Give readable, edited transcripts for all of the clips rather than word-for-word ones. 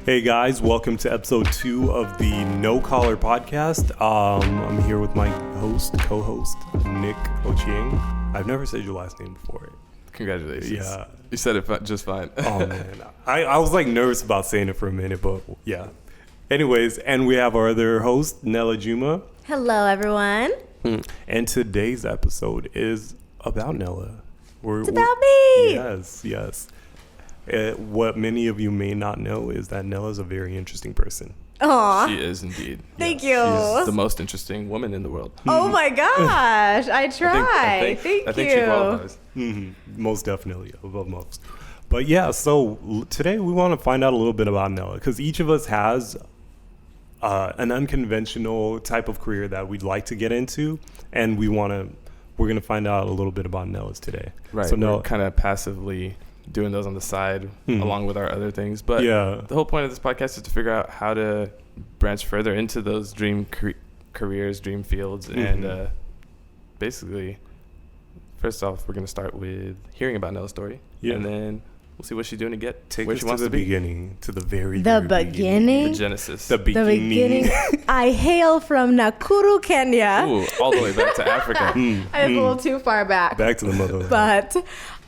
Hey guys, welcome to episode 2 of the No Collar podcast. I'm here with my co-host, Nick Ochieng. I've never said your last name before. Congratulations. Yeah. You said it just fine. Oh man, I was like nervous about saying it for a minute, but yeah. Anyways, and we have our other host, Nella Juma. Hello, everyone. And today's episode is about Nella. It's about me. Yes. What many of you may not know is that Nella's a very interesting person. Aw. She is indeed. Thank you. She's the most interesting woman in the world. Oh my gosh, I try. Thank you. I think she qualifies. Most definitely, above most. But yeah, so today we want to find out a little bit about Nella because each of us has an unconventional type of career that we'd like to get into, and we're going to find out a little bit about Nella's today. Right. So we're kind of passively doing those on the side along with our other things. But yeah, the whole point of this podcast is to figure out how to branch further into those dream careers, dream fields. And basically, first off, we're going to start with hearing about Nella's story. Yeah. And then we'll see what she's doing to get Take where us she wants to the to be. beginning, to the very beginning? The genesis. The beginning. I hail from Nakuru, Kenya. Ooh, all the way back to Africa. I was a little too far back. Back to the motherland. But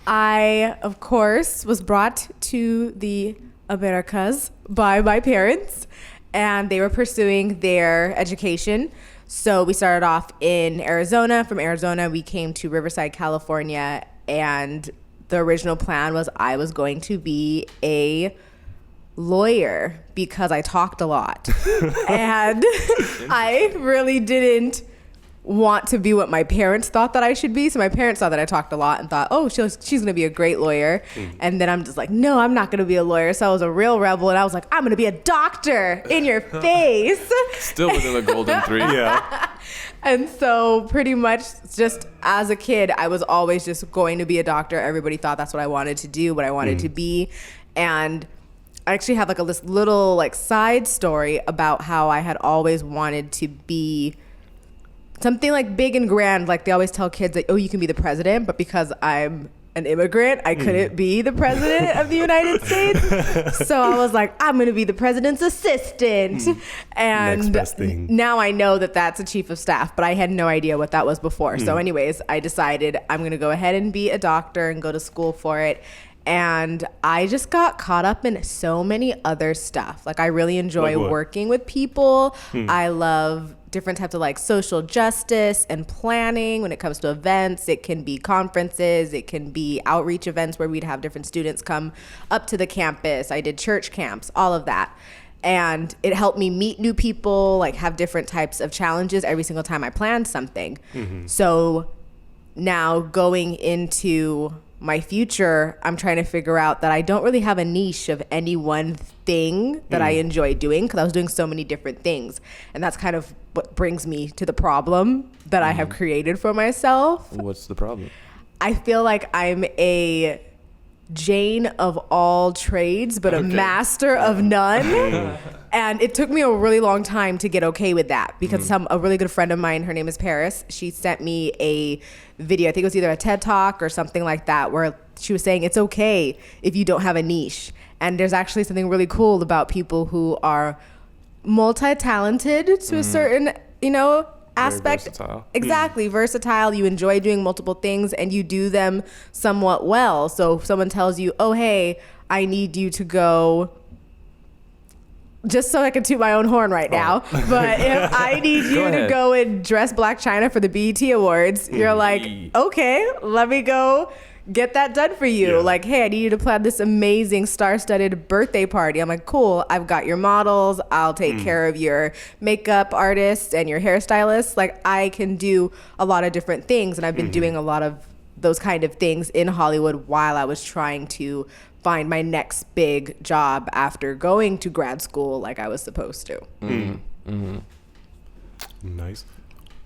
I, of course, was brought to the Americas by my parents, and they were pursuing their education. So we started off in Arizona. From Arizona, we came to Riverside, California, and the original plan was I was going to be a lawyer because I talked a lot. And I really didn't want to be what my parents thought that I should be. So my parents thought that I talked a lot and thought, oh, she's going to be a great lawyer. And then I'm just like, no, I'm not going to be a lawyer. So I was a real rebel, and I was like, I'm going to be a doctor in your face. Still within the golden three. Yeah. And so pretty much just as a kid, I was always just going to be a doctor. Everybody thought that's what I wanted to do, what I wanted to be. And I actually have this little side story about how I had always wanted to be something big and grand. They always tell kids that, oh, you can be the president, but because I'm an immigrant, I couldn't be the president of the United States. So I was like, I'm going to be the president's assistant. And next best thing. Now I know that that's a chief of staff, but I had no idea what that was before. So anyways, I decided I'm going to go ahead and be a doctor and go to school for it. And I just got caught up in so many other stuff. I really enjoy working with people. I love different types of social justice and planning when it comes to events. It can be conferences, it can be outreach events where we'd have different students come up to the campus. I did church camps, all of that. And it helped me meet new people, have different types of challenges every single time I planned something. So now going into my future, I'm trying to figure out that I don't really have a niche of any one thing that I enjoy doing because I was doing so many different things. And that's kind of what brings me to the problem that I have created for myself. What's the problem? I feel like I'm a Jane of all trades, but a master of none. And it took me a really long time to get okay with that because a really good friend of mine, her name is Paris, she sent me a video, I think it was either a TED Talk or something like that, where she was saying it's okay if you don't have a niche. And there's actually something really cool about people who are multi-talented to a certain, aspect. Very versatile. Exactly, versatile. You enjoy doing multiple things and you do them somewhat well. So if someone tells you, oh, hey, I need you to go, just so I can toot my own horn right now, but if I need you to go and dress Black China for the BET Awards, you're like, okay, let me go get that done for you. Yeah. Hey, I need you to plan this amazing star-studded birthday party. I'm like, cool, I've got your models. I'll take care of your makeup artist and your hairstylist. I can do a lot of different things. And I've been doing a lot of those kind of things in Hollywood while I was trying to find my next big job after going to grad school like I was supposed to. Nice.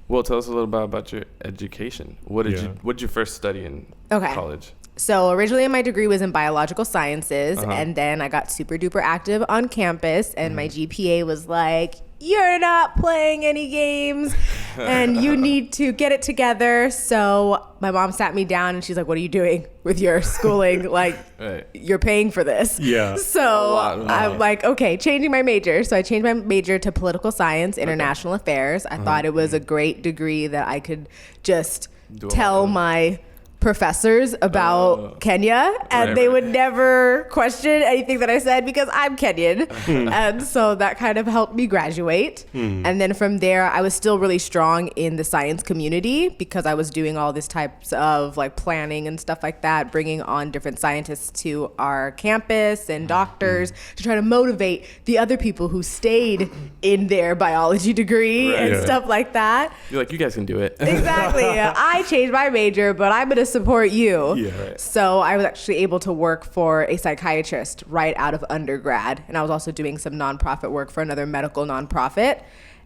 Well, tell us a little bit about your education. What did you first study in college? So originally my degree was in biological sciences, and then I got super duper active on campus, and my GPA was like, you're not playing any games. and you need to get it together. So my mom sat me down and she's like, what are you doing with your schooling? Like, Right. you're paying for this. Yeah. So lot of money. I'm like, okay, changing my major. So I changed my major to political science, international affairs. I thought it was a great degree that I could just Do a tell lot of- my professors about Kenya, and they right. would never question anything that I said because I'm Kenyan. And so that kind of helped me graduate. And then from there, I was still really strong in the science community because I was doing all these types of like planning and stuff like that, bringing on different scientists to our campus and doctors to try to motivate the other people who stayed in their biology degree Right. and Yeah. stuff like that. You're like, you guys can do it. Exactly. I changed my major, but I'm going to support you. Yeah. Right. So I was actually able to work for a psychiatrist right out of undergrad. And I was also doing some nonprofit work for another medical nonprofit.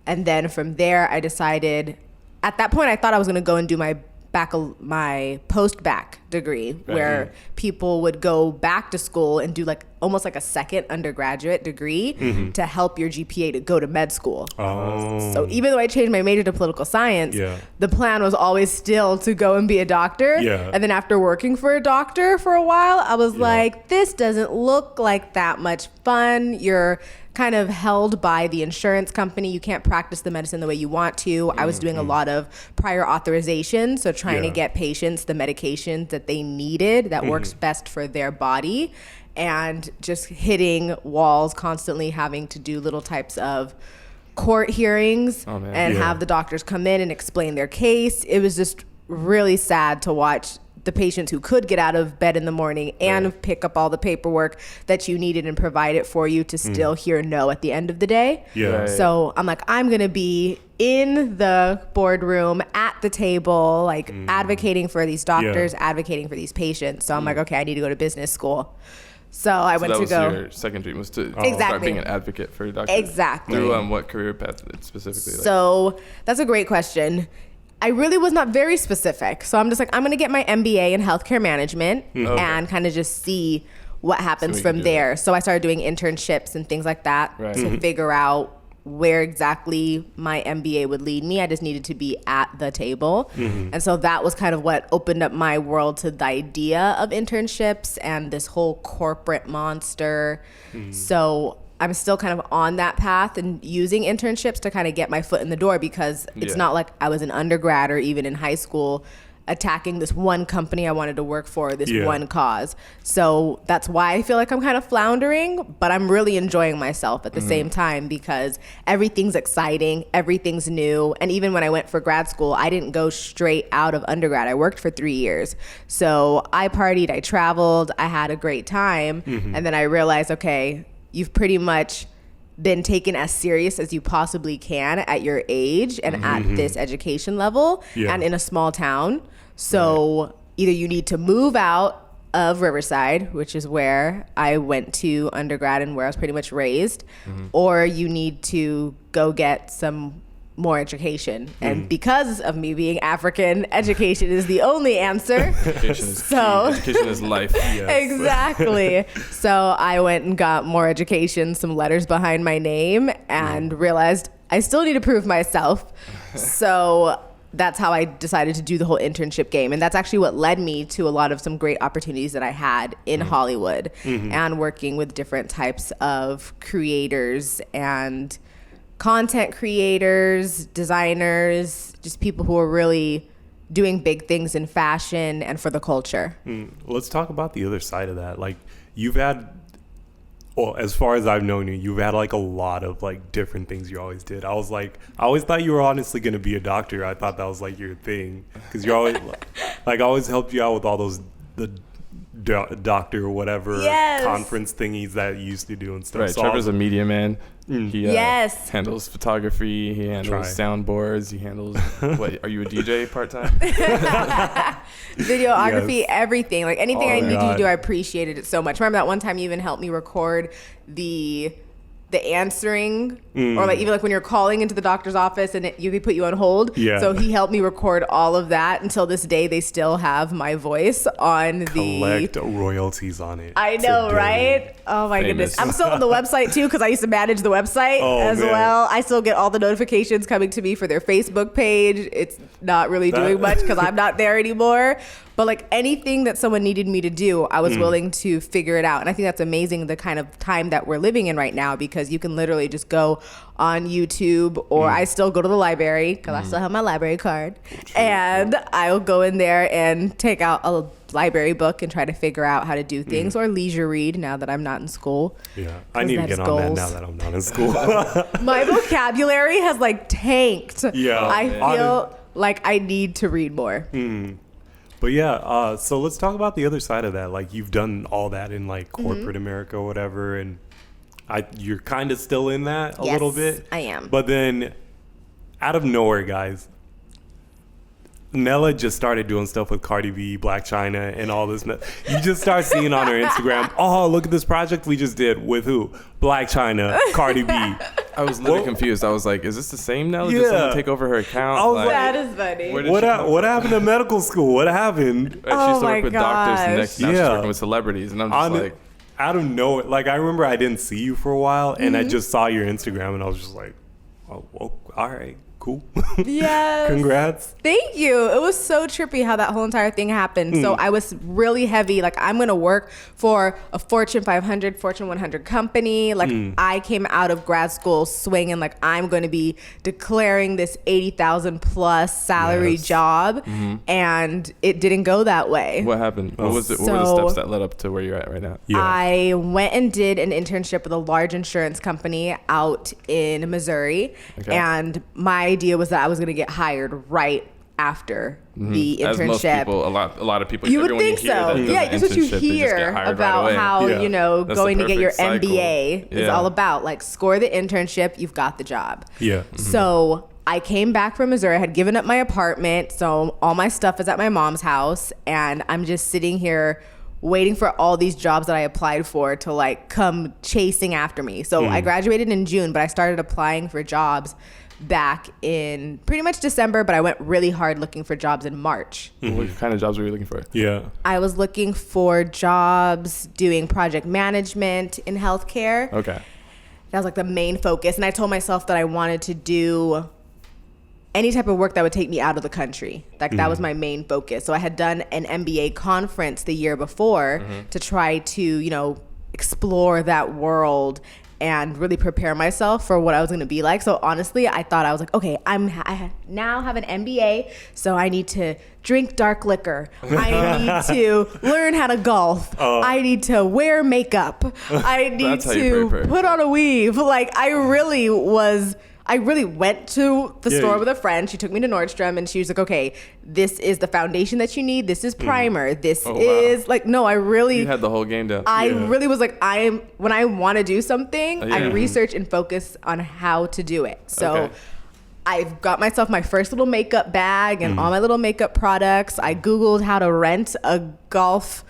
And then from there, I decided, at that point, I thought I was going to go and do my post-bac degree, where people would go back to school and do like almost like a second undergraduate degree to help your GPA to go to med school. Oh. So even though I changed my major to political science, Yeah. the plan was always still to go and be a doctor. Yeah. And then after working for a doctor for a while, I was like, this doesn't look like that much fun. You're kind of held by the insurance company. You can't practice the medicine the way you want to. I was doing a lot of prior authorization, so trying to Yeah. get patients the medications that they needed that works best for their body, and just hitting walls constantly, having to do little types of court hearings Oh, man. and Yeah. have the doctors come in and explain their case. It was just really sad to watch the patients who could get out of bed in the morning and pick up all the paperwork that you needed and provide it for you to still hear no at the end of the day. Yeah. Right. So I'm like, I'm going to be in the boardroom at the table, like advocating for these doctors, advocating for these patients. So I'm like, okay, I need to go to business school. So I So went that to was go. your second dream, was to start Exactly. being an advocate for doctors. Exactly. Through what career path specifically? Like, So that's a great question. I really was not very specific. So I'm just like, I'm going to get my MBA in healthcare management and kind of just see what happens we from can do there. So I started doing internships and things like that Right. to figure out where exactly my MBA would lead me. I just needed to be at the table. And so that was kind of what opened up my world to the idea of internships and this whole corporate monster. So I'm still kind of on that path and using internships to kind of get my foot in the door, because it's Yeah. not like I was an undergrad or even in high school attacking this one company I wanted to work for, this Yeah. one cause. So that's why I feel like I'm kind of floundering, but I'm really enjoying myself at the same time, because everything's exciting, everything's new. And even when I went for grad school, I didn't go straight out of undergrad. I worked for 3 years. So I partied, I traveled, I had a great time. And then I realized, okay, you've pretty much been taken as serious as you possibly can at your age and at this education level and in a small town. So either you need to move out of Riverside, which is where I went to undergrad and where I was pretty much raised, or you need to go get some more education. And because of me being African, education is the only answer. education is So- key. Education is life. Exactly. So I went and got more education, some letters behind my name, and realized I still need to prove myself. So that's how I decided to do the whole internship game. And that's actually what led me to a lot of some great opportunities that I had in Hollywood and working with different types of creators and content creators, designers, just people who are really doing big things in fashion and for the culture. Let's talk about the other side of that. Like, you've had, well, as far as I've known you, you've had like a lot of like different things you always did. I always thought you were honestly going to be a doctor. I thought that was like your thing, because you're always like, I always helped you out with all those doctor or whatever Yes. conference thingies that you used to do and stuff. Right. So Trevor's a media man. He Yes. handles photography. He handles soundboards. He handles what? Are you a DJ part time? Videography, Yes. everything. Like anything Oh I my needed God. to do, I appreciated it so much. Remember that one time you even helped me record the the answering or like even like when you're calling into the doctor's office and they put you on hold. Yeah. So he helped me record all of that. Until this day, they still have my voice on Collect royalties on it. I know, today. right? Oh my Famous. goodness. I'm still on the website too because I used to manage the website as man. well. I still get all the notifications coming to me for their Facebook page. It's not really doing much because I'm not there anymore. But like anything that someone needed me to do, I was willing to figure it out. And I think that's amazing, the kind of time that we're living in right now, because you can literally just go on YouTube, or I still go to the library because I still have my library card. And I'll go in there and take out a library book and try to figure out how to do things, or leisure read now that I'm not in school. Yeah, I need to that's get on that goals. now that I'm not in school. My vocabulary has like tanked. Yeah. I man. feel like I need to read more. But yeah, so let's talk about the other side of that. Like, you've done all that in like corporate America or whatever, and you're kind of still in that a little bit. I am. But then, out of nowhere, guys, Nella just started doing stuff with Cardi B, Black China, and all this. You just start seeing on her Instagram, oh, look at this project we just did with who? Black China, Cardi B. I was literally confused. I was like, is this the same Nella? Did Yeah. someone take over her account? I was like, That is funny. Where did she come What happened to medical school? What happened? Right, she Oh used to my work with doctors, and gosh. next now she's Yeah. working with celebrities, and I'm just like, Out of nowhere, like I remember I didn't see you for a while, and I just saw your Instagram, and I was just like, oh, well, all right, cool. Yes. Congrats. Thank you. It was so trippy how that whole entire thing happened. So I was really heavy. Like, I'm going to work for a Fortune 500, Fortune 100 company. Like, I came out of grad school swinging, like, I'm going to be declaring this 80,000 plus salary Yes. job. And it didn't go that way. what happened? What was it? What were the steps that led up to where you're at right now? Yeah. I went and did an internship with a large insurance company out in Missouri. Okay. And my idea was that I was going to get hired right after the As most internship. people, a lot of people. You would everyone think hear so. that does Yeah, an that's what you internship, they just hear get hired right about away. how, Yeah. you That's going the to get your perfect cycle. MBA is Yeah. all about. Like, score the internship, you've got the job. Yeah. So I came back from Missouri. I had given up my apartment, so all my stuff is at my mom's house, and I'm just sitting here waiting for all these jobs that I applied for to like come chasing after me. So I graduated in June, but I started applying for jobs back in pretty much December, but I went really hard looking for jobs in March. What kind of jobs were you looking for? Yeah. I was looking for jobs doing project management in healthcare. Okay. That was like the main focus. And I told myself that I wanted to do any type of work that would take me out of the country. Like that was my main focus. So I had done an MBA conference the year before to try to, explore that world and really prepare myself for what I was going to be like. So honestly, I thought I was like, okay, I now have an MBA, so I need to drink dark liquor. I need to learn how to golf. I need to wear makeup. I need That's how you to prepare. put on a weave. Like I really went to the store with a friend. She took me to Nordstrom and she was like, okay, this is the foundation that you need. This is primer. This Oh, wow. is like, no, I really, You had the whole game down. I really was like, when I want to do something, I Yeah. research and focus on how to do it. So Okay. I've got myself my first little makeup bag and all my little makeup products. I Googled how to rent a golf,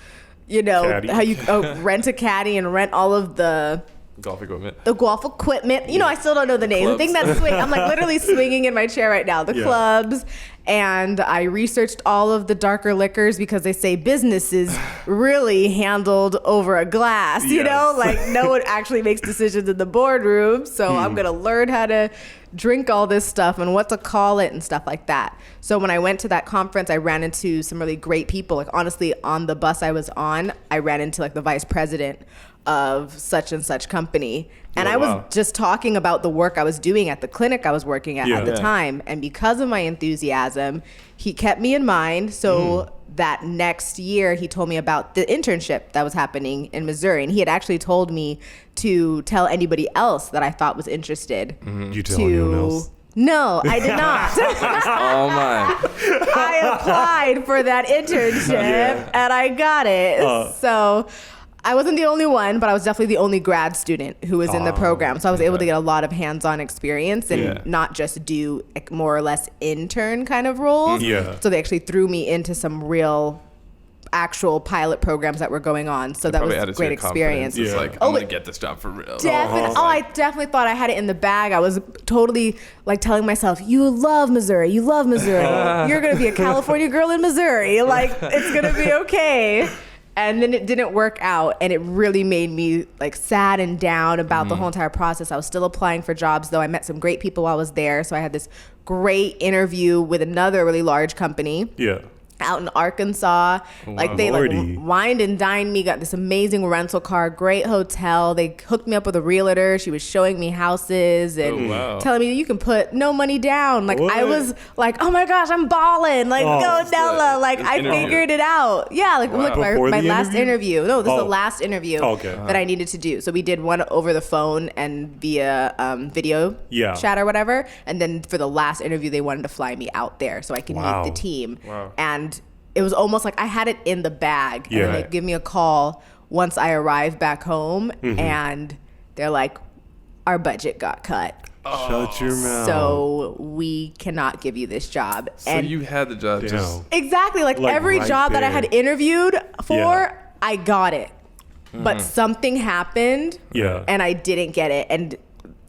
Caddy. how you rent a caddy and rent all of the Golf equipment. golf equipment. I still don't know the name. The thing Clubs. that's I'm like literally swinging in my chair right now. The Yeah. clubs. And I researched all of the darker liquors because they say business is really handled over a glass, Yes. like no one actually makes decisions in the boardroom. So I'm going to learn how to drink all this stuff and what to call it and stuff like that. So when I went to that conference, I ran into some really great people. Like honestly, on the bus I was on, I ran into like the vice president of such and such company. And Oh, I was wow. just talking about the work I was doing at the clinic I was working at the Yeah. time. And because of my enthusiasm, he kept me in mind. So that next year, he told me about the internship that was happening in Missouri. And he had actually told me to tell anybody else that I thought was interested. You tell anyone else? No, I did not. Oh my. I applied for that internship and I got it. So I wasn't the only one, but I was definitely the only grad student who was in the program. So I was able to get a lot of hands-on experience and Yeah. not just do like, more or less intern kind of roles. Yeah. So they actually threw me into some real actual pilot programs that were going on. So that was a great experience. It's like, I'm going to get this job for real. I definitely thought I had it in the bag. I was totally like telling myself, you love Missouri. You love Missouri. You're going to be a California girl in Missouri. Like, it's going to be okay. And then it didn't work out, and it really made me like sad and down about the whole entire process. I was still applying for jobs, though. I met some great people while I was there. So I had this great interview with another really large company. Yeah. Out in Arkansas. Like they like wined and dined me, got this amazing rental car, great hotel. They hooked me up with a realtor. She was showing me houses and telling me you can put no money down. Like I was like, oh my gosh, I'm balling. Like go Nella. Like I figured it out. Yeah, like my last interview. No, this is the last interview that I needed to do. So we did one over the phone and via video chat or whatever. And then for the last interview, they wanted to fly me out there so I could meet the team. And it was almost like I had it in the bag. And then they give me a call once I arrived back home, and they're like, our budget got cut. Shut your mouth. So we cannot give you this job. So you had the job. Exactly. Like every job that I had interviewed for, I got it. But something happened, and I didn't get it. And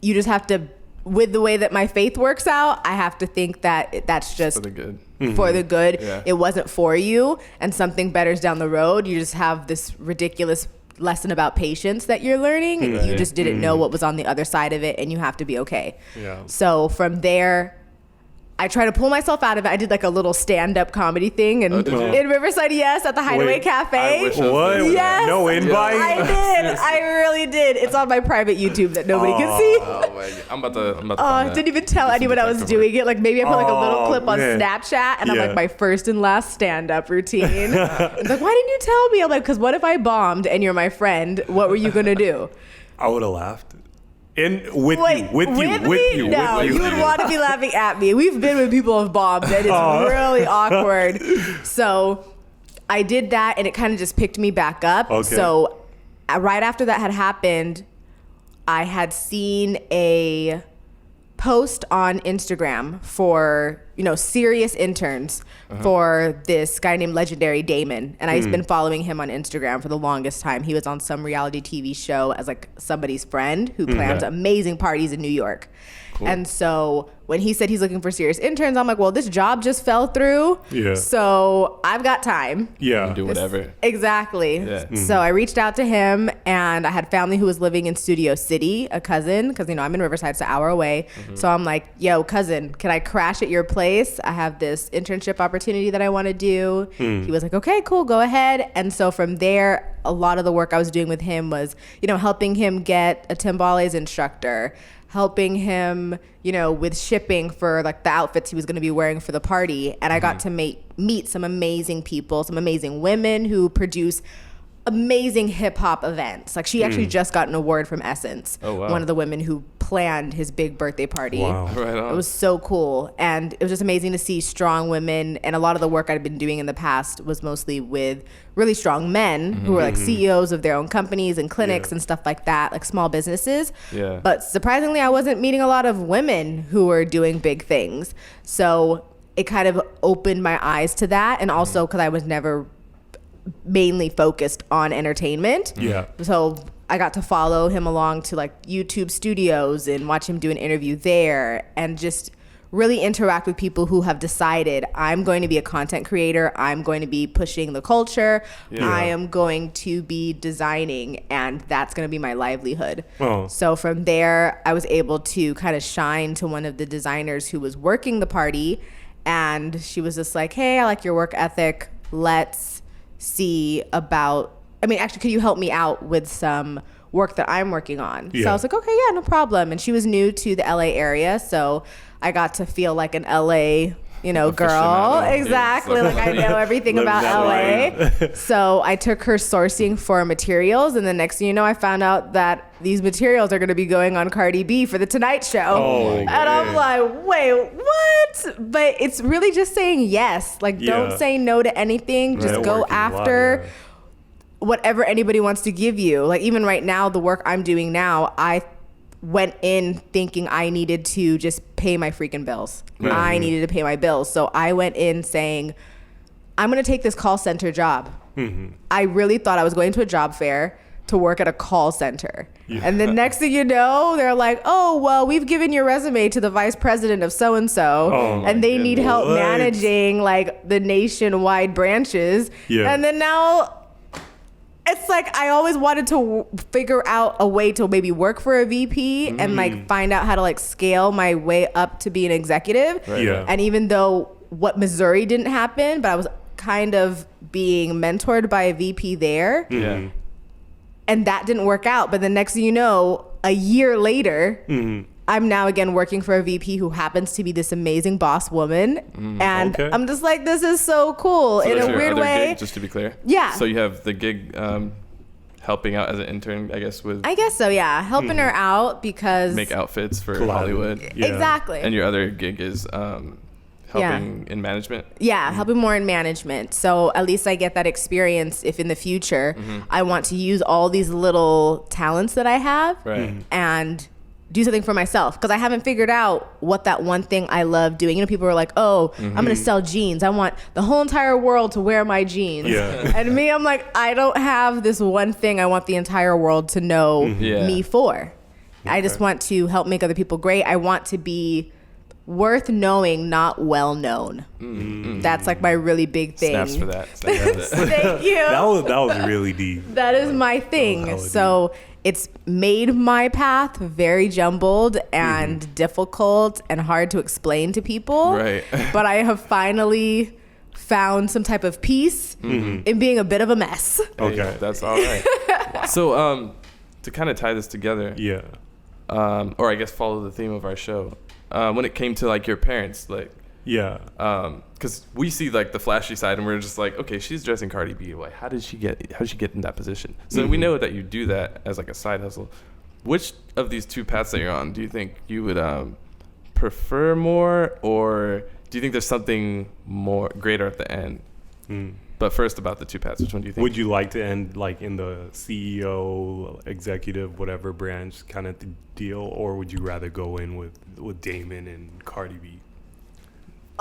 you just have to, with the way that my faith works out, I have to think that that's just for the good. For the good. It wasn't for you, and something better's down the road. You just have this ridiculous lesson about patience that you're learning. You just didn't know what was on the other side of it, and you have to be okay. So from there, I tried to pull myself out of it. I did like a little stand-up comedy thing in Riverside, at the Hideaway Cafe. What? Yes. No invite? I did. I really did. It's on my private YouTube that nobody can see. Oh my God. I'm about to find I didn't even tell anyone I was doing it. Like maybe I put like a little clip on Snapchat, and I'm like my first and last stand-up routine. It's like, why didn't you tell me? I'm like, because what if I bombed and you're my friend? What were you gonna do? I would have laughed. With you. No, you would want to be laughing at me. We've been with people who have bombed, and it's really awkward. So I did that, and it kind of just picked me back up. So right after that had happened, I had seen a post on Instagram for, serious interns for this guy named Legendary Damon. And I've been following him on Instagram for the longest time. He was on some reality TV show as like somebody's friend who plans amazing parties in New York. Cool. And so when he said he's looking for serious interns, I'm like, well, this job just fell through. So I've got time. Do whatever. Exactly. So I reached out to him, and I had family who was living in Studio City, a cousin, because, I'm in Riverside, it's an hour away. So I'm like, yo, cousin, can I crash at your place? I have this internship opportunity that I want to do. He was like, okay, cool, go ahead. And so from there, a lot of the work I was doing with him was, helping him get a timbales instructor, helping him, with shipping for like the outfits he was going to be wearing for the party. And I got to meet some amazing people, some amazing women who produce amazing hip hop events. Like she actually just got an award from Essence. Oh, wow. One of the women who planned his big birthday party. Wow. Right on. It was so cool. And it was just amazing to see strong women. And a lot of the work I'd been doing in the past was mostly with really strong men who were like CEOs of their own companies and clinics and stuff like that, like small businesses. But surprisingly, I wasn't meeting a lot of women who were doing big things. So it kind of opened my eyes to that. And also because I was never mainly focused on entertainment. So I got to follow him along to like YouTube studios and watch him do an interview there, and just really interact with people who have decided I'm going to be a content creator. I'm going to be pushing the culture. I am going to be designing, and that's going to be my livelihood. So from there, I was able to kind of shine to one of the designers who was working the party, and she was just like, hey, I like your work ethic. Let's see about, actually, could you help me out with some work that I'm working on? So I was like, okay, yeah, no problem. And she was new to the LA area, so I got to feel like an LA, girl. Exactly. Like I know everything about LA. So I took her sourcing for materials, and the next thing you know, I found out that these materials are going to be going on Cardi B for the Tonight Show. And I'm like, wait, what? But it's really just saying yes. Like, don't say no to anything. Just go after whatever anybody wants to give you. Like, even right now, the work I'm doing now, I went in thinking I needed to just pay my freaking bills. I needed to pay my bills. So I went in saying, I'm going to take this call center job. I really thought I was going to a job fair to work at a call center. And then next thing you know, they're like, oh, well, we've given your resume to the vice president of so-and-so, and they need help managing like the nationwide branches. And then now it's like I always wanted to figure out a way to maybe work for a VP and like find out how to like scale my way up to be an executive. And even though what Missouri didn't happen, but I was kind of being mentored by a VP there. And that didn't work out. But the next thing you know, a year later, I'm now again working for a VP who happens to be this amazing boss woman. And I'm just like, this is so cool. So in that's a your weird other way. gig, just to be clear. Yeah. So you have the gig helping out as an intern, I guess, with I guess so, yeah. Helping her out because make outfits for Hollywood. Exactly. And your other gig is helping in management? Yeah, helping more in management. So at least I get that experience if in the future I want to use all these little talents that I have and do something for myself. Because I haven't figured out what that one thing I love doing. You know, people are like, oh, I'm going to sell jeans. I want the whole entire world to wear my jeans. And me, I'm like, I don't have this one thing I want the entire world to know me for. I just want to help make other people great. I want to be worth knowing, not well known. That's like my really big thing. Snaps for that. Thank you. That was really deep. That is my thing. So it's made my path very jumbled and difficult and hard to explain to people. But I have finally found some type of peace in being a bit of a mess. Okay, that's all right. So to kind of tie this together, or I guess follow the theme of our show. When it came to like your parents, like because we see like the flashy side and we're just like, okay, she's dressing Cardi B. Like, how did she get in that position? So we know that you do that as like a side hustle. Which of these two paths that you're on do you think you would prefer more, or do you think there's something more greater at the end? But first, about the two paths, which one do you think? Would you like to end like in the CEO, executive, whatever branch kind of deal, or would you rather go in with Damon and Cardi B?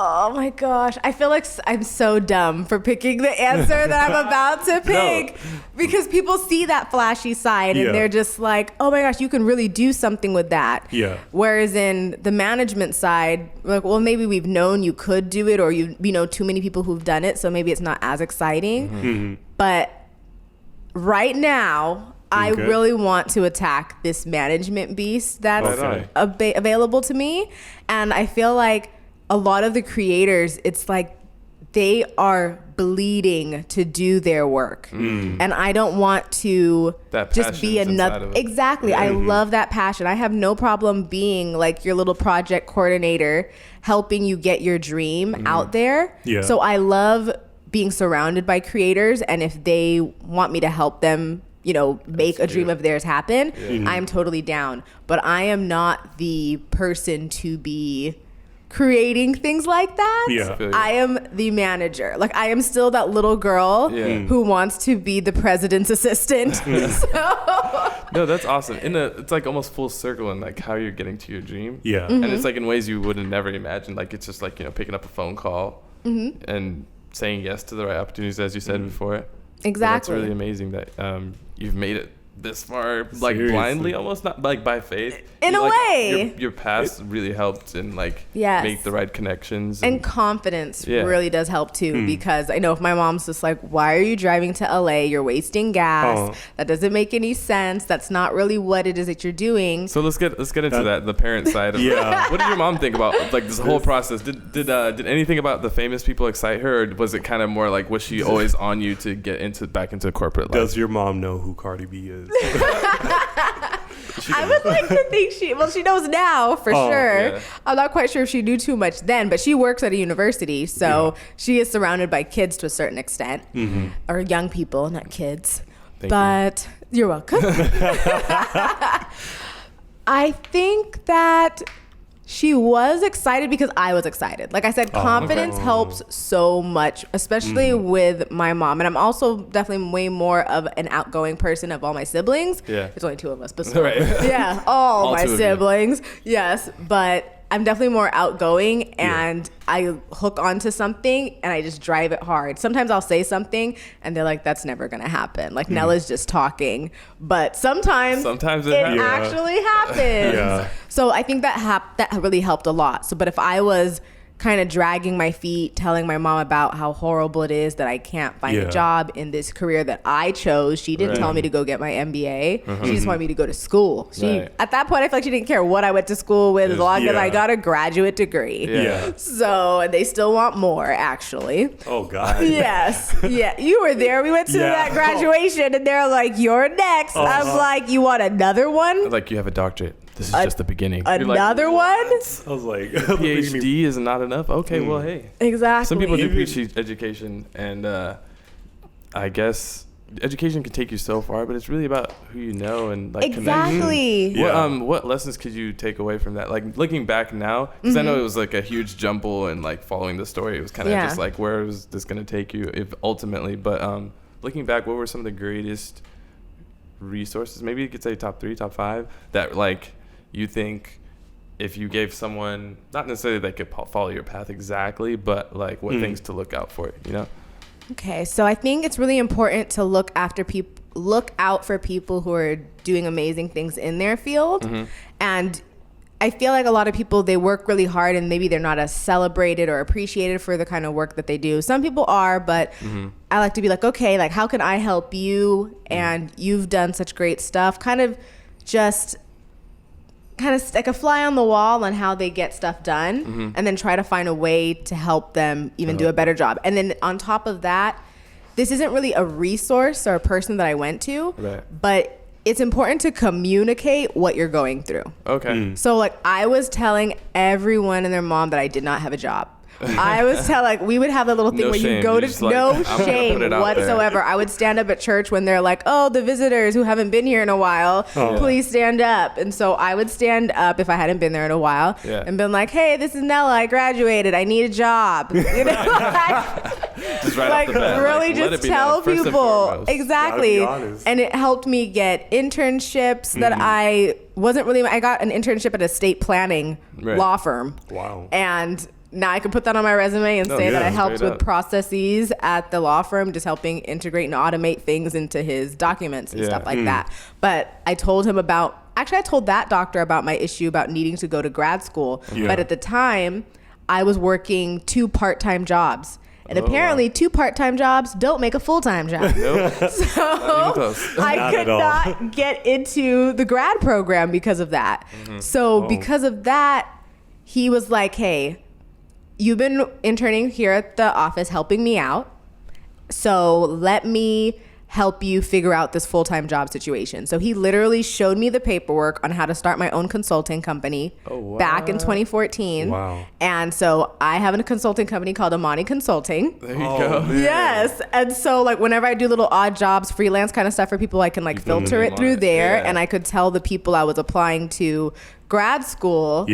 Oh my gosh. I feel like I'm so dumb for picking the answer that I'm about to pick because people see that flashy side and they're just like, oh my gosh, you can really do something with that. Whereas in the management side, like, well, maybe we've known you could do it, or you know too many people who've done it, so maybe it's not as exciting. But right now, I really want to attack this management beast that's available to me. And I feel like a lot of the creators, it's like they are bleeding to do their work. And I don't want to just be another. Exactly. I love that passion. I have no problem being like your little project coordinator, helping you get your dream out there. So I love being surrounded by creators. And if they want me to help them, you know, make a dream of theirs happen, I'm totally down. But I am not the person to be creating things like that. I am the manager. Like, I am still that little girl who wants to be the president's assistant. No, that's awesome. It's like almost full circle in like how you're getting to your dream. And it's like in ways you would have never imagined. Like, it's just like, you know, picking up a phone call and saying yes to the right opportunities, as you said before. Exactly. That's really amazing that you've made it this far, like blindly, almost, not like by faith. In a way, your past really helped and like make the right connections. And confidence really does help too, because I know if my mom's just like, "Why are you driving to LA? You're wasting gas. That doesn't make any sense. That's not really what it is that you're doing." So let's get into that, the parent side of what did your mom think about like this whole process? Did anything about the famous people excite her, or was it kind of more like, was she always on you to get back into corporate life? Does your mom know who Cardi B is? I would like to think she knows now for sure. I'm not quite sure if she knew too much then, but she works at a university, so she is surrounded by kids to a certain extent, or young people, not kids. But you're welcome. I think that she was excited because I was excited. Like I said, confidence helps so much, especially with my mom. And I'm also definitely way more of an outgoing person of all my siblings. There's only two of us, but still. All my siblings. Yes, but I'm definitely more outgoing, and I hook onto something and I just drive it hard. Sometimes I'll say something and they're like, that's never going to happen. Like Nella's just talking, but sometimes it actually happens. Yeah. So I think that really helped a lot. So, but if I was kind of dragging my feet, telling my mom about how horrible it is that I can't find a job in this career that I chose. She didn't tell me to go get my MBA. She just wanted me to go to school. At that point, I feel like she didn't care what I went to school with as long as I got a graduate degree. Yeah. So they still want more, actually. Oh, God. Yes. Yeah. You were there. We went to that graduation and they're like, you're next. I was like, you want another one? Like, you have a doctorate. This is just the beginning. Another one? I was like, PhD is not enough. Okay, well, hey. Exactly. Some people do preach education, and I guess education can take you so far, but it's really about who you know and like exactly. What lessons could you take away from that? Like looking back now, because I know it was like a huge jumble, and like following the story, it was kind of just like, where is this going to take you if ultimately? But looking back, what were some of the greatest resources? Maybe you could say top 3, top 5 that like you think if you gave someone, not necessarily they could follow your path exactly, but like what things to look out for, you know? Okay, so I think it's really important to look out for people who are doing amazing things in their field. And I feel like a lot of people, they work really hard and maybe they're not as celebrated or appreciated for the kind of work that they do. Some people are, but I like to be like, okay, like how can I help you? And you've done such great stuff. Kind of like a fly on the wall on how they get stuff done, and then try to find a way to help them even do a better job. And then on top of that, this isn't really a resource or a person that I went to, but it's important to communicate what you're going through. Okay. So like I was telling everyone and their mom that I did not have a job. I was telling, we would have a little thing No where shame. you go You're to, just like, no I'm gonna shame put it out whatsoever. there. I would stand up at church when they're like, oh, the visitors who haven't been here in a while, please stand up. And so I would stand up if I hadn't been there in a while and been like, hey, this is Nella. I graduated. I need a job. You know, Just right like off the bat, really like, let just it be tell known, first and people. foremost. Exactly. Gotta be honest. And it helped me get internships that I got an internship at a estate planning law firm. Wow. And now I can put that on my resume and say that I helped straight with up. processes at the law firm, just helping integrate and automate things into his documents and stuff like that. But I told that doctor about my issue about needing to go to grad school. But at the time, I was working 2 part-time jobs. And apparently 2 part-time jobs don't make a full-time job. Nope. So Not even close. I could not get into the grad program because of that. So because of that, he was like, hey, you've been interning here at the office helping me out. So let me help you figure out this full-time job situation. So he literally showed me the paperwork on how to start my own consulting company back in 2014. Wow. And so I have a consulting company called Amani Consulting. There you go. Man. Yes. And so like whenever I do little odd jobs, freelance kind of stuff for people, I can like filter it through there. And I could tell the people I was applying to grad school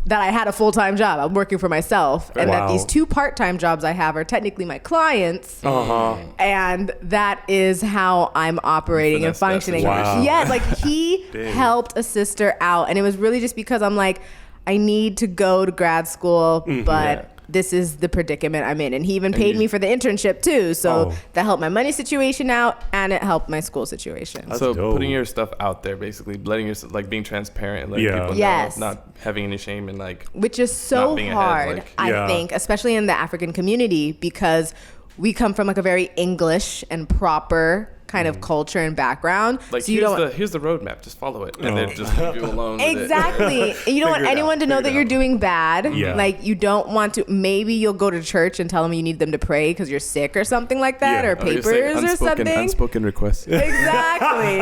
that I had a full-time job. I'm working for myself. And that these 2 part-time jobs I have are technically my clients. And that is how I'm operating and functioning. Wow. Yeah, like he helped a sister out. And it was really just because I'm like, I need to go to grad school, but this is the predicament I'm in. And he even paid me for the internship too. So that helped my money situation out and it helped my school situation. So dope. putting your stuff out there, basically letting yourself, like being transparent and letting people know, not having any shame and like, which is so being ahead, hard, like- I think, especially in the African community, because we come from like a very English and proper kind of culture and background. like so you here's the roadmap, just follow it, and then just leave you alone. With exactly. And you don't want Figure it anyone out, to know figure that it you're out. doing bad. Yeah. Like you don't want to. Maybe you'll go to church and tell them you need them to pray because you're sick or something like that, Yeah. or You're saying papers or something. Unspoken requests. Exactly.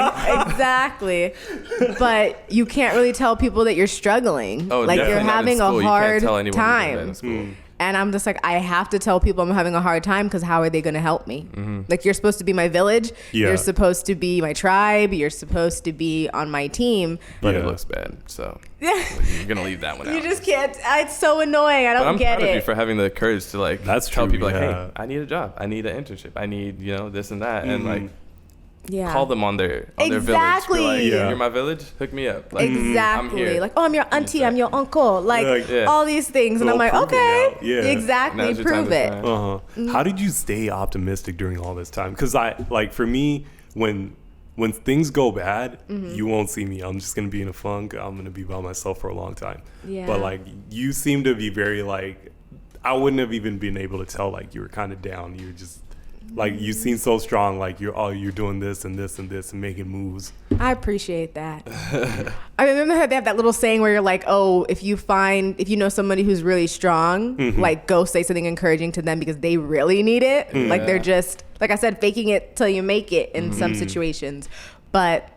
But you can't really tell people that you're struggling. Like you're having a hard time. And I'm just like, I have to tell people I'm having a hard time because how are they going to help me? Like, you're supposed to be my village. Yeah. You're supposed to be my tribe. You're supposed to be on my team. But it looks bad, so you're going to leave that one out. You just can't. It's so annoying. I don't I'm get proud of you it. for having the courage to like That's tell true, people like, yeah. hey, I need a job. I need an internship. I need, this and that. And like, Yeah. call them on their Exactly. village. Be like, Yeah. You're my village. Hook me up. Like, I'm Exactly. here. Like, oh, I'm your auntie. I'm your uncle. Like, Yeah. all these things. And I'm like, Well, prove okay. it now. Yeah. Exactly. Now's your time Prove to it. shine. How did you stay optimistic during all this time? Because for me, when things go bad, you won't see me. I'm just gonna be in a funk. I'm gonna be by myself for a long time. Yeah. But like, you seem to be very like, I wouldn't have even been able to tell like you were kind of down. You were just like, you seem so strong. Like you're doing this and this and this and making moves. I appreciate that. I remember how they have that little saying where you're like, oh, if you know somebody who's really strong, like go say something encouraging to them because they really need it. Like they're just, like I said, faking it till you make it in some situations. But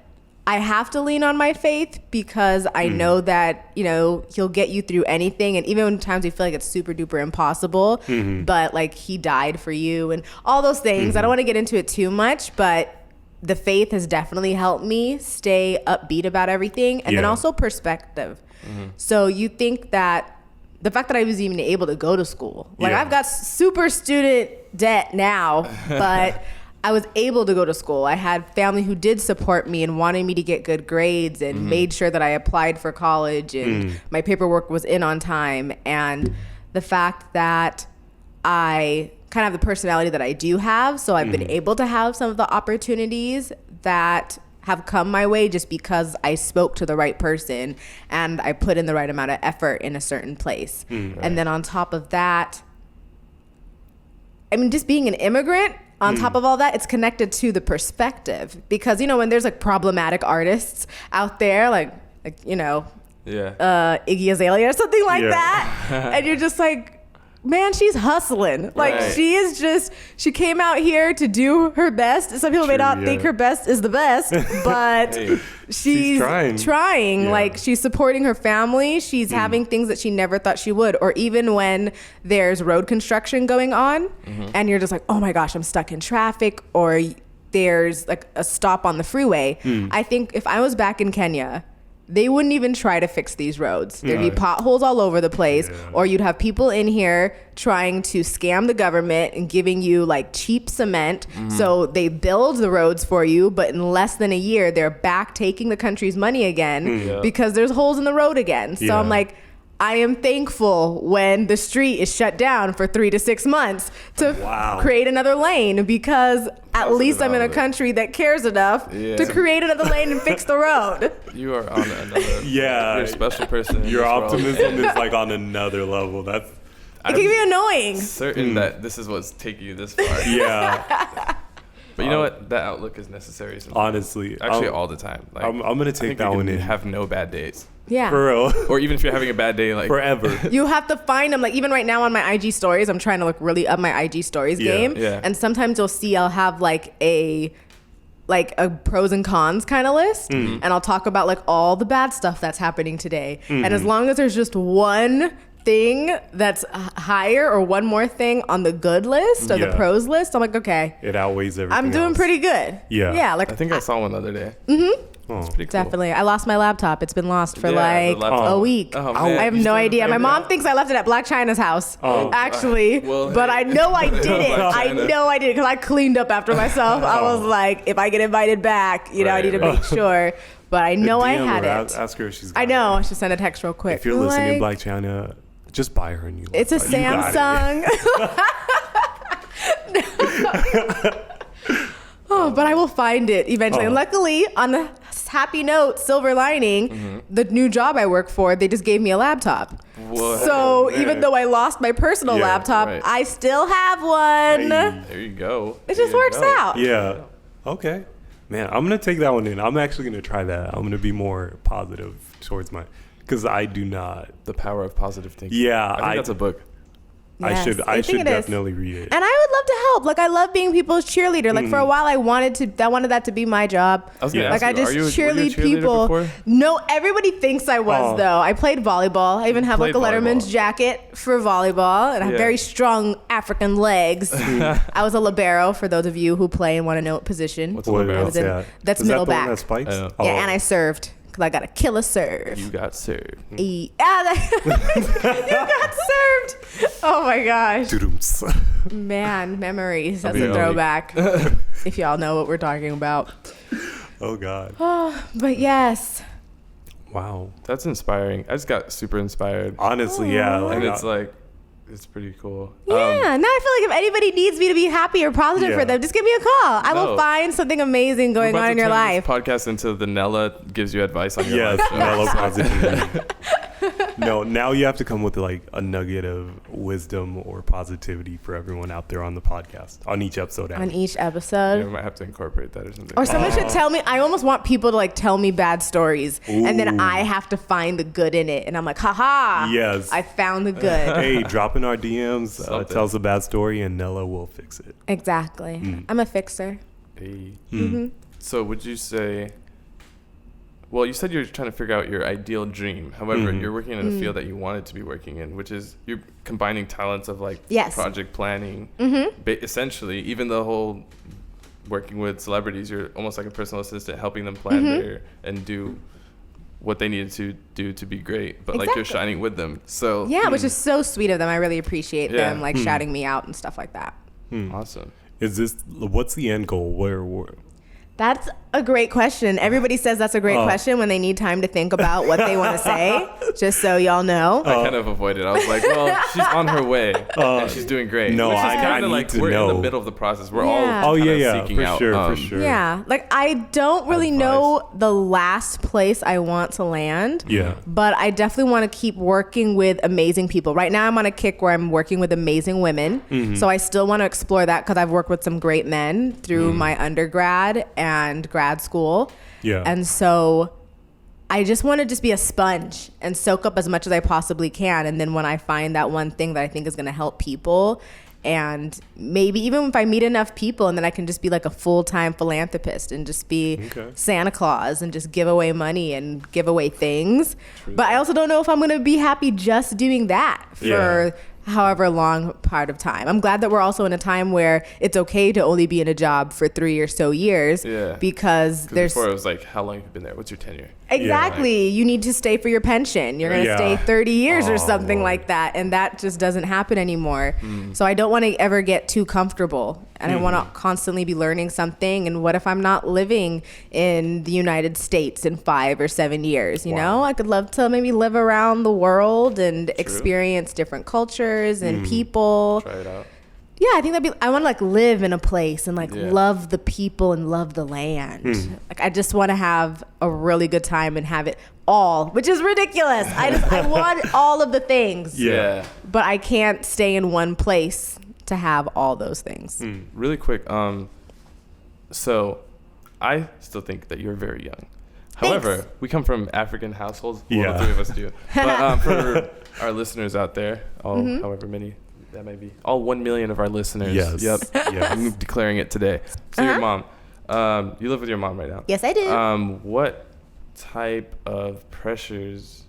I have to lean on my faith because I know that, he'll get you through anything. And even when times you feel like it's super duper impossible, but like he died for you and all those things. I don't want to get into it too much, but the faith has definitely helped me stay upbeat about everything. And then also perspective. So you think that the fact that I was even able to go to school, like I've got super student debt now, but I was able to go to school. I had family who did support me and wanted me to get good grades and made sure that I applied for college and my paperwork was in on time. And the fact that I kind of have the personality that I do have, so I've been able to have some of the opportunities that have come my way just because I spoke to the right person and I put in the right amount of effort in a certain place. And then on top of that, I mean, just being an immigrant, on top of all that, it's connected to the perspective because, when there's like problematic artists out there, like Iggy Azalea or something like that, and you're just like, man, she's hustling. Like she came out here to do her best. Some people may not think her best is the best, but she's trying. Yeah. Like she's supporting her family. She's having things that she never thought she would. Or even when there's road construction going on and you're just like, oh my gosh, I'm stuck in traffic, or there's like a stop on the freeway. I think if I was back in Kenya, they wouldn't even try to fix these roads. There'd be potholes all over the place, or you'd have people in here trying to scam the government and giving you like cheap cement. So they build the roads for you, but in less than a year, they're back taking the country's money again because there's holes in the road again. So I'm like, I am thankful when the street is shut down for 3 to 6 months to create another lane, because at least I'm in a country that cares enough to create another lane and fix the road. You are on another. You're a special person. Your optimism is like on another level. It can be annoying. Certain that this is what's taking you this far. But you know what? That outlook is necessary sometimes. Honestly. Actually, all the time. Like, I'm going to take that one in. Have no bad days. Yeah. For real. Or even if you're having a bad day, like forever. You have to find them. Like even right now on my IG stories, I'm trying to like really up my IG stories game. Yeah. And sometimes you'll see I'll have like a pros and cons kind of list. And I'll talk about like all the bad stuff that's happening today. And as long as there's just one thing that's higher or one more thing on the good list or the pros list, I'm like, okay. It outweighs everything I'm doing else. pretty good. Yeah. Yeah. Like I think I saw one the other day. Oh. It's pretty cool. Definitely. I lost my laptop. It's been lost for a week. Oh, I have no idea. My mom thinks I left it at Black China's house, actually. But I know I did it. I know I did it because I cleaned up after myself. I was like, if I get invited back, I need to make sure. But I know I had it. Ask her if she's got I know. it. I should send a text real quick. If you're listening, Black China, just buy her a new laptop. It's a Samsung. But I will find it eventually. And luckily, on a happy note, silver lining, the new job I work for, they just gave me a laptop. Whoa, so even though I lost my personal laptop, I still have one. There you go. It just works out. Yeah. Okay. Man, I'm going to take that one in. I'm actually going to try that. I'm going to be more positive towards because I do not. The Power of Positive Thinking. Yeah. I think that's a book. Yes, I should definitely read it. And I would love to help. Like I love being people's cheerleader. Like for a while I wanted that to be my job. I was gonna ask I just cheerlead people. Before? No, everybody thinks I was though. I played volleyball. I even have like a Letterman's jacket for volleyball, and I have very strong African legs. I was a libero for those of you who play and want to know what position. What's a libero? That's middle back. That spikes? Yeah, and I served. because I got a killer serve. You got served. You got served. Oh my gosh. Doo-dooms. Man, memories. That's Yeah. a throwback. If y'all know what we're talking about. Oh God. But yes. Wow. That's inspiring. I just got super inspired. Honestly, yeah. And it's like, it's pretty cool. Yeah. Now I feel like if anybody needs me to be happy or positive Yeah. for them, just give me a call. I will No. find something amazing going on in your life. Podcast into the Nella gives you advice on your Yes, life. mellow positivity. No, now you have to come with like a nugget of wisdom or positivity for everyone out there on the podcast, on each episode. On each Yeah, episode. we might have to incorporate that or something. Or someone should tell me. I almost want people to like tell me bad stories, and then Ooh. I have to find the good in it. And I'm like, haha. Yes. I found the good. Hey, drop in our DMs, Something. tell us a bad story, and Nella will fix it. Exactly. I'm a fixer. Hey. Mm-hmm. So would you say, well, you said you're trying to figure out your ideal dream. However, you're working in a field that you wanted to be working in, which is you're combining talents of like Yes. project planning, essentially. Even the whole working with celebrities, you're almost like a personal assistant, helping them plan their and do what they needed to do to be great. But like you're Exactly. shining with them. So Yeah, which is so sweet of them. I really appreciate Yeah. them like shouting me out and stuff like that. awesome. What's the end goal? Where That's a great question. Everybody says that's a great question when they need time to think about what they want to say, just so y'all know. I kind of avoided. I was like, well, she's on her way and she's doing great. no, Which is I kinda need like to we're in know. the middle of the process. We're Yeah. all Oh kinda yeah, seeking for out. sure, for sure. Yeah, like I don't really know the last place I want to land. Yeah. But I definitely want to keep working with amazing people. Right now I'm on a kick where I'm working with amazing women. So I still want to explore that because I've worked with some great men through my undergrad and grad school. Yeah. And so I just want to just be a sponge and soak up as much as I possibly can. And then when I find that one thing that I think is going to help people, and maybe even if I meet enough people, and then I can just be like a full-time philanthropist and just be Santa Claus and just give away money and give away things. But I also don't know if I'm going to be happy just doing that for however long part of time. I'm glad that we're also in a time where it's okay to only be in a job for 3 or so years. Yeah. Because there's Before it was like, how long have you been there? What's your tenure? exactly you need to stay for your pension. You're going to Yeah. stay 30 years or Oh, something Lord. like that, and that just doesn't happen anymore. So I don't want to ever get too comfortable, and I want to constantly be learning something. And what if I'm not living in the United States in 5 or 7 years? You know, I could love to maybe live around the world and experience different cultures and people. Try it out. Yeah, I think I want to like live in a place and like Yeah. love the people and love the land. Like I just want to have a really good time and have it all, which is ridiculous. I want all of the things. Yeah. But I can't stay in one place to have all those things. Really quick. So I still think that you're very young. However, we come from African households. Well, Yeah. the three of us do. But for our listeners out there, however many that may be, all 1 million of our listeners. Yes. Yep. Yes. I'm declaring it today. So your mom, you live with your mom right now. Yes, I do. What type of pressures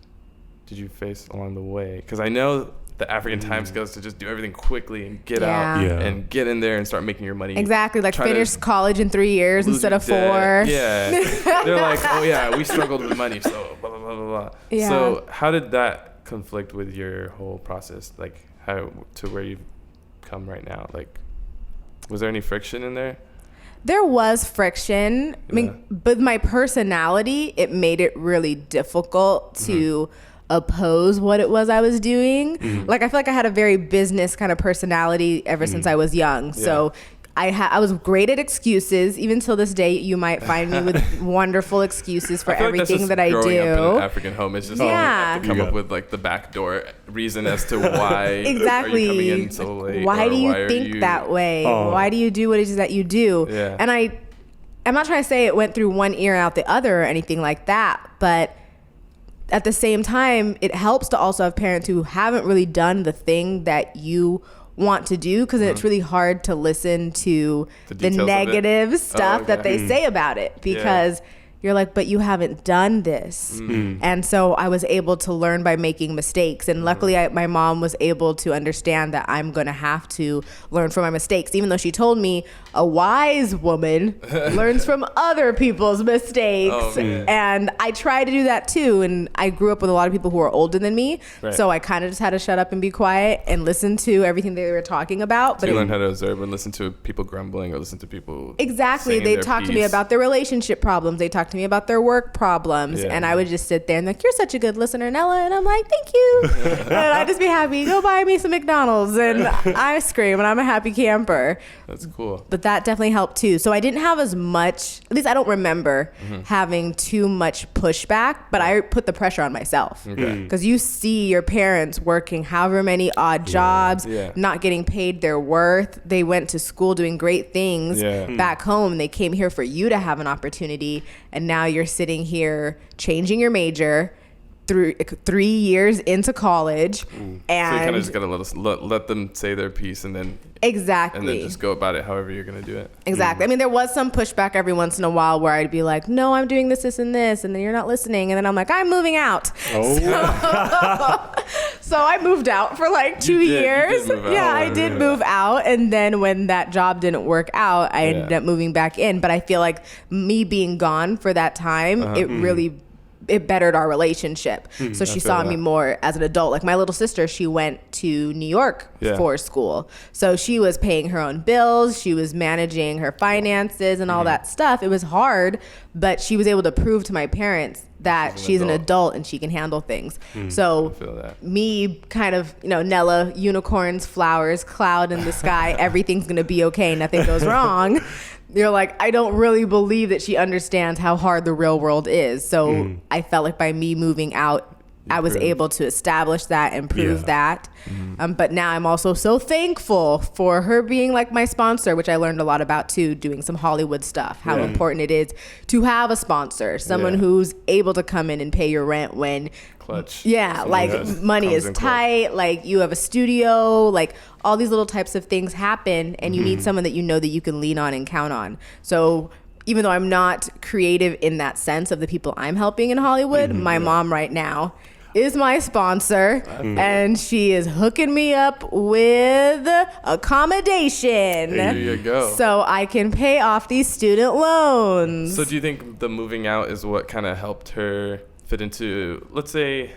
did you face along the way? Because I know the African time scales to just do everything quickly and get out Yeah. and get in there and start making your money. Exactly, like Try to finish college in 3 years lose instead your of 4. debt. Yeah. They're like, oh yeah, we struggled with money, so blah, blah, blah, blah, blah. Yeah. So how did that conflict with your whole process? Like how to where you've come right now? Like, was there any friction in there? There was friction. I mean, but my personality, it made it really difficult to oppose what it was I was doing. Like, I feel like I had a very business kind of personality ever since I was young. So I was great at excuses. Even till this day, you might find me with wonderful excuses for I feel like that's everything just that I growing up in do. an African home. It's just Yeah. you have to come Yeah. up with like the backdoor reason as to why Exactly. are you coming in so late. Why or do you why are think that way? Oh. Why do you do what it is that you do? Yeah. And I'm not trying to say it went through one ear and out the other or anything like that, but at the same time, it helps to also have parents who haven't really done the thing that you want to do, because it's really hard to listen to The the details of it? negative stuff that okay. they say about it, because you're like, but you haven't done this. And so I was able to learn by making mistakes. And luckily, my mom was able to understand that I'm going to have to learn from my mistakes, even though she told me, a wise woman learns from other people's mistakes. Oh, man. And I try to do that too. And I grew up with a lot of people who are older than me. Right. So I kind of just had to shut up and be quiet and listen to everything they were talking about. So you learn how to observe and listen to people grumbling or listen to people. Exactly. saying They their talk to me piece. about their relationship problems. They talk to me about their work problems. Yeah. And I would just sit there and like, you're such a good listener, Nella. And I'm like, thank you. And I'd just be happy. Go buy me some McDonald's. And I scream and I'm a happy camper. That's cool. But that definitely helped too. So I didn't have as much, at least I don't remember having too much pushback, but I put the pressure on myself. Okay. Because you see your parents working however many odd jobs, Yeah. not getting paid their worth. They went to school doing great things Yeah. back home. They came here for you to have an opportunity. And now you're sitting here changing your major through 3 years into college. So you And kind of just gotta let them say their piece and then exactly. just go about it however you're gonna do it. Exactly. I mean, there was some pushback every once in a while where I'd be like, no, I'm doing this, and this. And then you're not listening. And then I'm like, I'm moving out. Oh. So I moved out for like 2 You did years. move out. Yeah, I did move out. And then when that job didn't work out, I ended up moving back in. But I feel like me being gone for that time, it bettered our relationship. So she I saw feel me that. more as an adult. Like my little sister, she went to New York Yeah. for school. So she was paying her own bills. She was managing her finances and all that stuff. It was hard, but she was able to prove to my parents that she's an adult and she can handle things. So I feel that. me kind of, Nella, unicorns, flowers, cloud in the sky, everything's going to be okay. Nothing goes wrong. You're like, I don't really believe that she understands how hard the real world is. So I felt like by me moving out, I was proved. able to establish that and prove Yeah. that. But now I'm also so thankful for her being like my sponsor, which I learned a lot about too, doing some Hollywood stuff, how important it is to have a sponsor, someone Yeah. who's able to come in and pay your rent when Clutch. yeah, Someone like that money comes is in clutch. tight, like you have a studio, like all these little types of things happen and you need someone that you know that you can lean on and count on. So even though I'm not creative in that sense of the people I'm helping in Hollywood, my mom right now is my sponsor and she is hooking me up with accommodation. There you go. So I can pay off these student loans. So do you think the moving out is what kind of helped her fit into, let's say,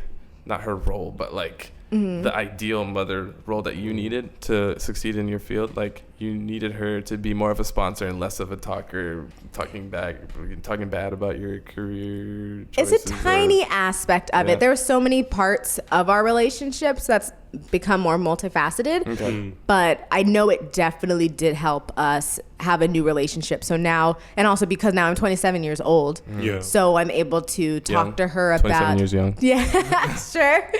not her role, but like the ideal mother role that you needed to succeed in your field? Like you needed her to be more of a sponsor and less of a talker, talking bad about your career choices. It's a tiny aspect of Yeah. it. There are so many parts of our relationships that's become more multifaceted. Okay. But I know it definitely did help us have a new relationship. So now, and also because now I'm 27 years old, Yeah. so I'm able to talk Young. to her 27 about. years young. Yeah, sure.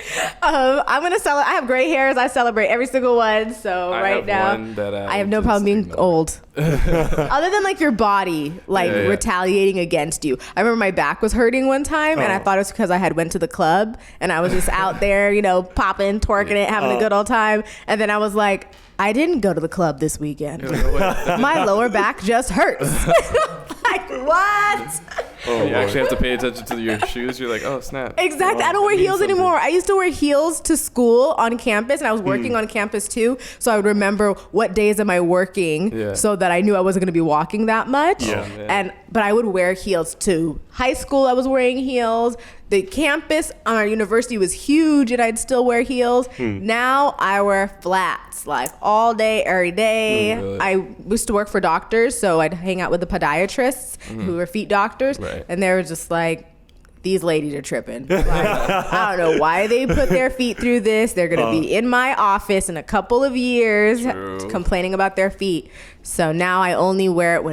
I'm gonna celebrate. I have gray hairs. I celebrate every single one. So I right have now, one that I have no just problem being ignore. old. Other than like your body, like Yeah, yeah. retaliating against you. I remember my back was hurting one time, and I thought it was because I had went to the club and I was just out there, popping, twerking it, having a good old time. And then I was like, I didn't go to the club this weekend. My lower back just hurts. Like what? You actually have to pay attention to your shoes. You're like, oh snap. Exactly. I don't wear That means heels something. anymore. I used to wear heels to school on campus, and I was working on campus too. So I would remember what days am I working, Yeah. so that I knew I wasn't going to be walking that much. Yeah. Oh, man. But I would wear heels to high school. I was wearing heels. The campus on our university was huge, and I'd still wear heels. Now I wear flats, like all day, every day. Really? I used to work for doctors, so I'd hang out with the podiatrists who were feet doctors, Right. and they were just like, these ladies are tripping. Like, I don't know why they put their feet through this. They're going to be in my office in a couple of years True. complaining about their feet. So now I only wear it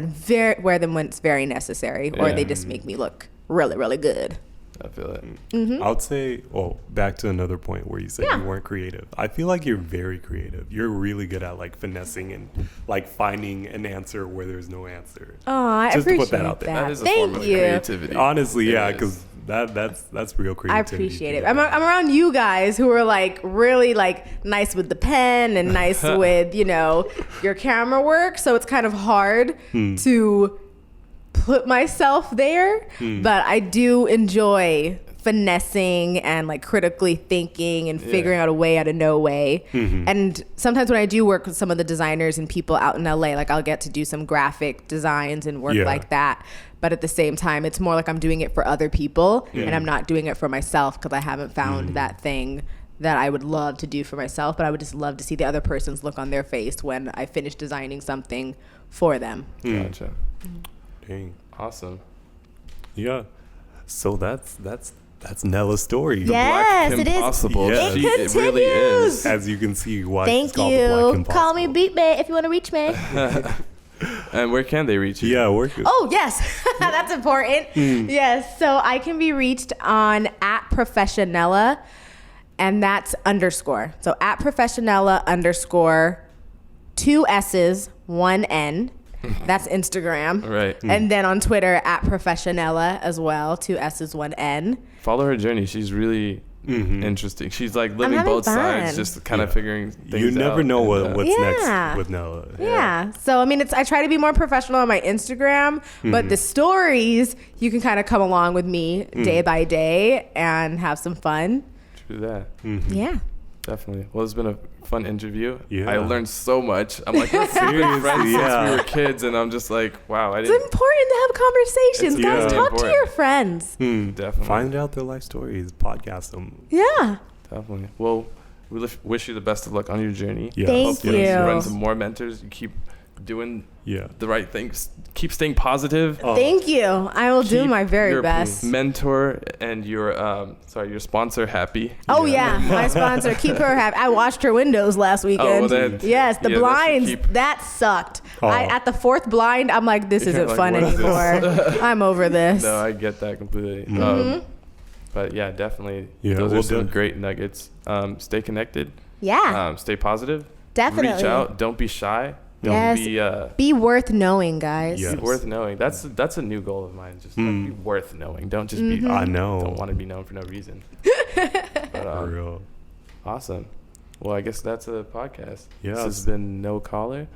wear them when it's very necessary, or Yeah. they just make me look really, really good. I feel it. Mm-hmm. I would say, back to another point where you said Yeah. you weren't creative. I feel like you're very creative. You're really good at like finessing and like finding an answer where there's no answer. Oh, I Just to appreciate put that out there. That is a Thank form of you. creativity. Honestly, It yeah, is. because that's real I creativity. appreciate it. I'm around you guys who are like really like nice with the pen and nice with, your camera work. So it's kind of hard to put myself there, but I do enjoy finessing and like critically thinking and figuring out a way out of no way. And sometimes when I do work with some of the designers and people out in LA, like I'll get to do some graphic designs and work like that. But at the same time, it's more like I'm doing it for other people and I'm not doing it for myself because I haven't found that thing that I would love to do for myself, but I would just love to see the other person's look on their face when I finish designing something for them. Gotcha. Dang. Awesome. Yeah. So that's Nella's story. Yes, Black it is. Impossible. Yes. It really is. As you can see, why Thank it's called the Black you. Impossible. Call me Beat Me if you want to reach me. And where can they reach you? Yeah, work. Oh, yes. That's important. Yes. So I can be reached on @professionella, and that's _. So @professionella_, 2 S's, 1 N. That's Instagram. Right. And then on Twitter, @professionella as well, 2 S's, 1 N. Follow her journey. She's really interesting. She's like living having both sides, fun. just kind of figuring things out. You never know what's Yeah. next with Nella. Yeah. So, I mean, I try to be more professional on my Instagram, but the stories, you can kind of come along with me day by day and have some fun. True that. Yeah. Definitely. Well, it's been a fun interview. Yeah. I learned so much. I'm like, we've been friends since we were kids, and I'm just like, wow, I It's didn't. important to have conversations. It's Guys, really talk to important. your friends. Definitely. Find out their life stories, podcast them. Yeah. Definitely. Well, we wish you the best of luck on your journey. Yeah. Thank Hopefully you. run some more mentors. You keep doing Yeah. the right things. Keep staying positive. Thank you. I will do Keep my very your best. mentor and your your sponsor happy. Oh yeah, my sponsor. Keep her happy. I washed her windows last weekend. well, yes, the yeah, that should blinds. keep- That sucked. Oh. At the 4th blind, I'm like, this isn't like, fun what is this? anymore. I'm over this. No, I get that completely. But yeah, definitely. Yeah, Those we'll are some do- great nuggets. Stay connected. Yeah, Stay positive. definitely. Reach out. Don't be shy. Don't Yes. be Be worth knowing, guys. Yeah. worth knowing. That's a new goal of mine. Just like, be worth knowing. Don't just be. I know. Don't want to be known for no reason. But, For real. awesome. Well, I guess that's a podcast. Yes. This has been No Caller.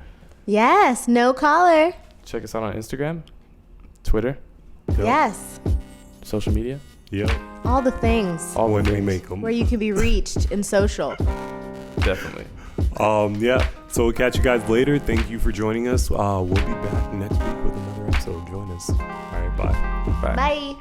Yes, no collar. Check us out on Instagram, Twitter, Yes, social media. Yeah. all the things All When they things. make them. where you can be reached in social. Definitely. Yeah. So we'll catch you guys later. Thank you for joining us. We'll be back next week with another episode. Join us. All right. Bye. Bye. Bye.